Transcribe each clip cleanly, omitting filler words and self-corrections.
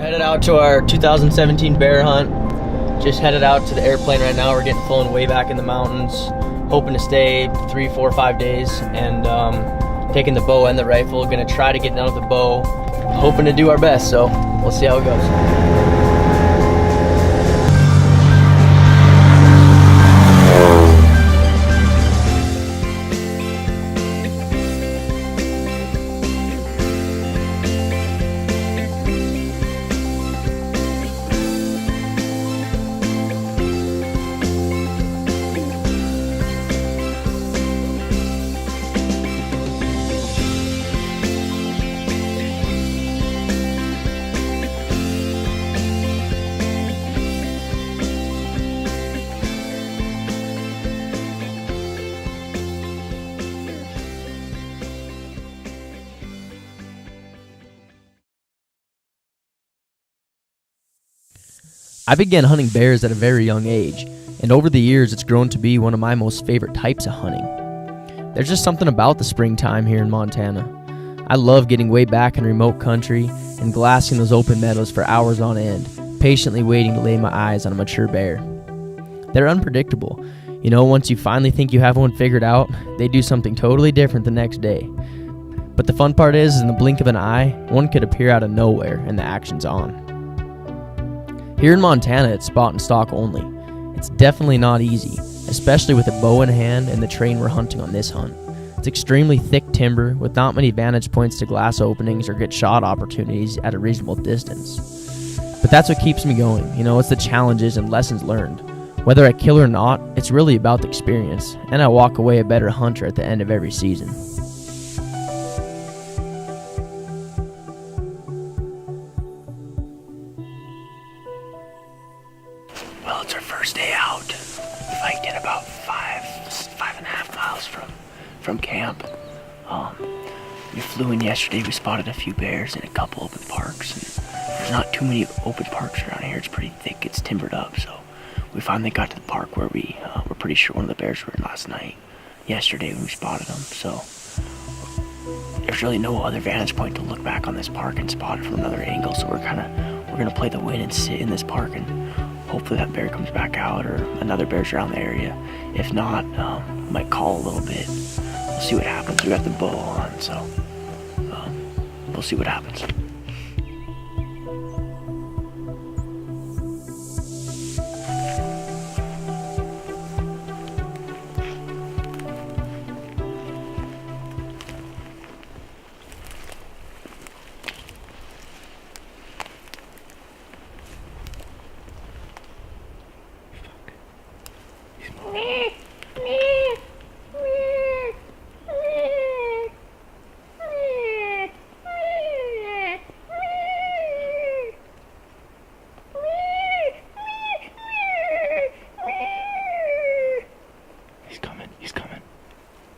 Headed out to our 2017 bear hunt. Just headed out to the airplane right now. We're getting flown way back in the mountains. Hoping to stay 3, 4, 5 days, and taking the bow and the rifle. Gonna try to get done with the bow. Hoping to do our best, so we'll see how it goes. I began hunting bears at a very young age, and over the years it's grown to be one of my most favorite types of hunting. There's just something about the springtime here in Montana. I love getting way back in remote country and glassing those open meadows for hours on end, patiently waiting to lay my eyes on a mature bear. They're unpredictable. You know, once you finally think you have one figured out, they do something totally different the next day. But the fun part is, in the blink of an eye, one could appear out of nowhere and the action's on. Here in Montana, it's spot and stalk only. It's definitely not easy, especially with a bow in hand and the terrain we're hunting on this hunt. It's extremely thick timber with not many vantage points to glass openings or get shot opportunities at a reasonable distance. But that's what keeps me going. You know, it's the challenges and lessons learned. Whether I kill or not, it's really about the experience, and I walk away a better hunter at the end of every season. Well, it's our first day out. We've hiked in about 5.5 miles from camp. We flew in yesterday. We spotted a few bears in a couple open parks. And there's not too many open parks around here. It's pretty thick. It's timbered up. So we finally got to the park where we were pretty sure one of the bears were in last night. Yesterday when we spotted them. So there's really no other vantage point to look back on this park and spot it from another angle. So we're gonna play the wind and sit in this park and hopefully that bear comes back out or another bear's around the area. If not, we might call a little bit. We'll see what happens. We got the bow on, so we'll see what happens. He's coming.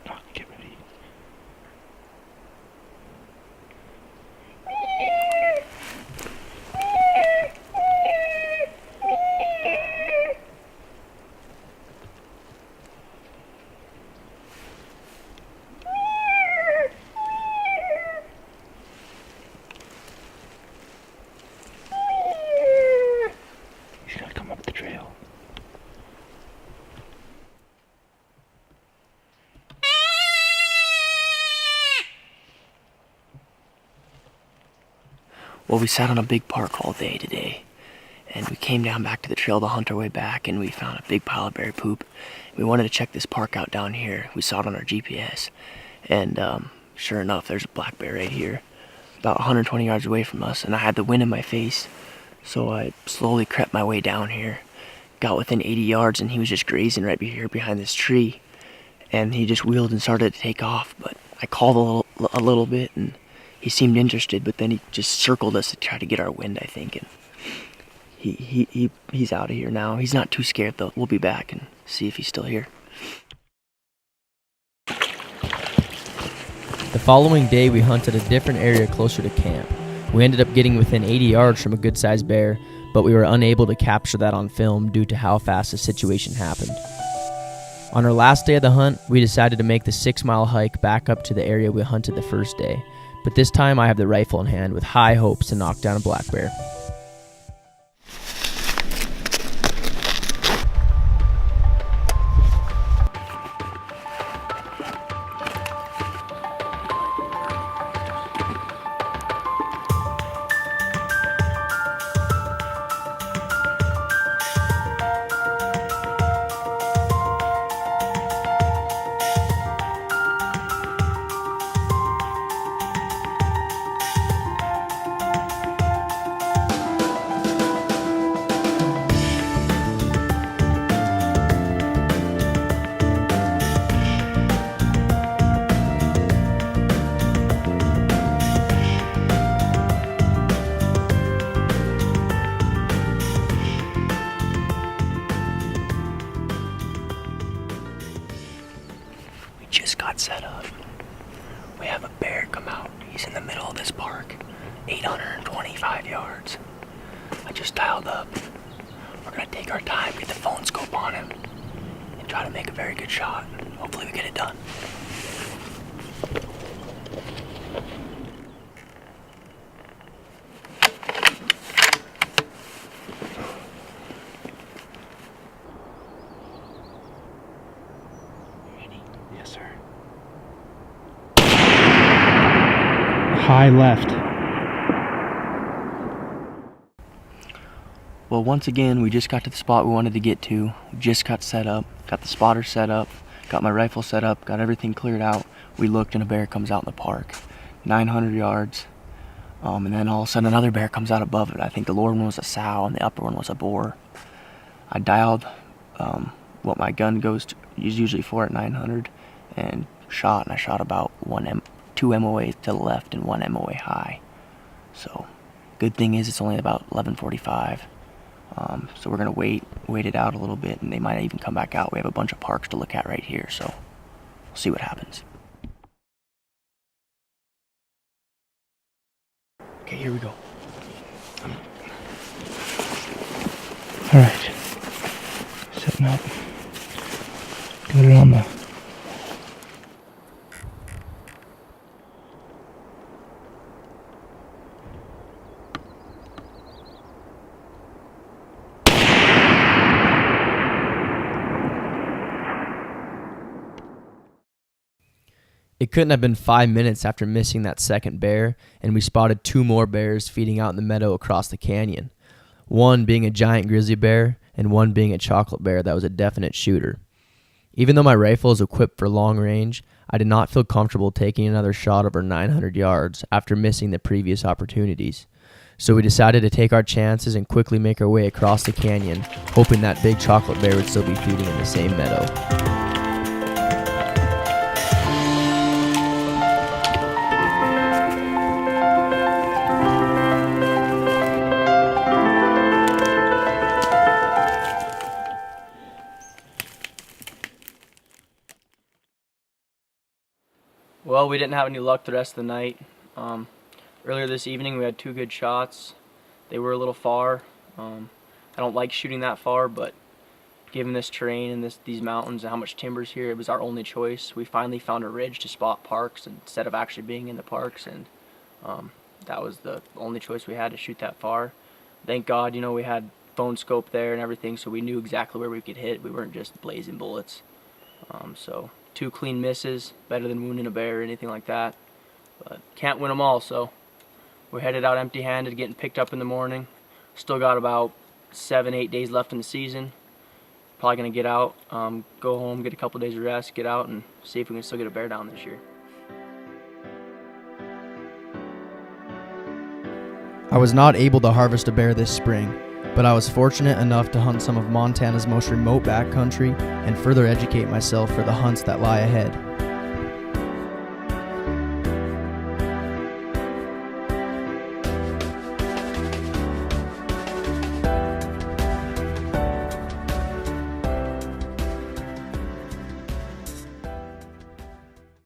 No, get ready. He's gonna come up the trail. Well, we sat on a big park all day today, and we came down back to the trail to hunt our way back, and we found a big pile of bear poop. We wanted to check this park out down here. We saw it on our GPS, and sure enough, there's a black bear right here, about 120 yards away from us, and I had the wind in my face, so I slowly crept my way down here, got within 80 yards, and he was just grazing right here behind this tree, and he just wheeled and started to take off, but I called a little bit, and he seemed interested, but then he just circled us to try to get our wind, I think, and he's out of here now. He's not too scared, though. We'll be back and see if he's still here. The following day, we hunted a different area closer to camp. We ended up getting within 80 yards from a good-sized bear, but we were unable to capture that on film due to how fast the situation happened. On our last day of the hunt, we decided to make the 6-mile hike back up to the area we hunted the first day, but this time I have the rifle in hand with high hopes to knock down a black bear. yards. I just dialed up. We're gonna take our time, get the Phoneskope on him, and try to make a very good shot. Hopefully we get it done. Yes, sir. High left. Well, once again, we just got to the spot we wanted to get to. We just got set up, got the spotter set up, got my rifle set up, got everything cleared out. We looked and a bear comes out in the park, 900 yards. And then all of a sudden another bear comes out above it. I think the lower one was a sow and the upper one was a boar. I dialed what my gun is usually for at 900 and shot, and I shot about 2 MOA to the left and 1 MOA high. So good thing is it's only about 11:45. So we're gonna wait it out a little bit, and they might even come back out. We have a bunch of parks to look at right here, so we'll see what happens. Okay, here we go. All right. Setting up. Got it on the. It couldn't have been 5 minutes after missing that second bear, and we spotted 2 more bears feeding out in the meadow across the canyon. One being a giant grizzly bear, and one being a chocolate bear that was a definite shooter. Even though my rifle is equipped for long range, I did not feel comfortable taking another shot over 900 yards after missing the previous opportunities. So we decided to take our chances and quickly make our way across the canyon, hoping that big chocolate bear would still be feeding in the same meadow. Well, we didn't have any luck the rest of the night. Earlier this evening we had 2 good shots. They were a little far. I don't like shooting that far, but given this terrain and these mountains and how much timber's here, it was our only choice. We finally found a ridge to spot parks instead of actually being in the parks, and that was the only choice we had, to shoot that far. Thank God, you know, we had Phoneskope there and everything, so we knew exactly where we could hit. We weren't just blazing bullets. So 2 clean misses, better than wounding a bear or anything like that. But can't win them all, so we're headed out empty-handed, getting picked up in the morning. Still got about 7-8 days left in the season. Probably gonna get out, go home, get a couple days of rest, get out and see if we can still get a bear down this year. I was not able to harvest a bear this spring, but I was fortunate enough to hunt some of Montana's most remote backcountry and further educate myself for the hunts that lie ahead.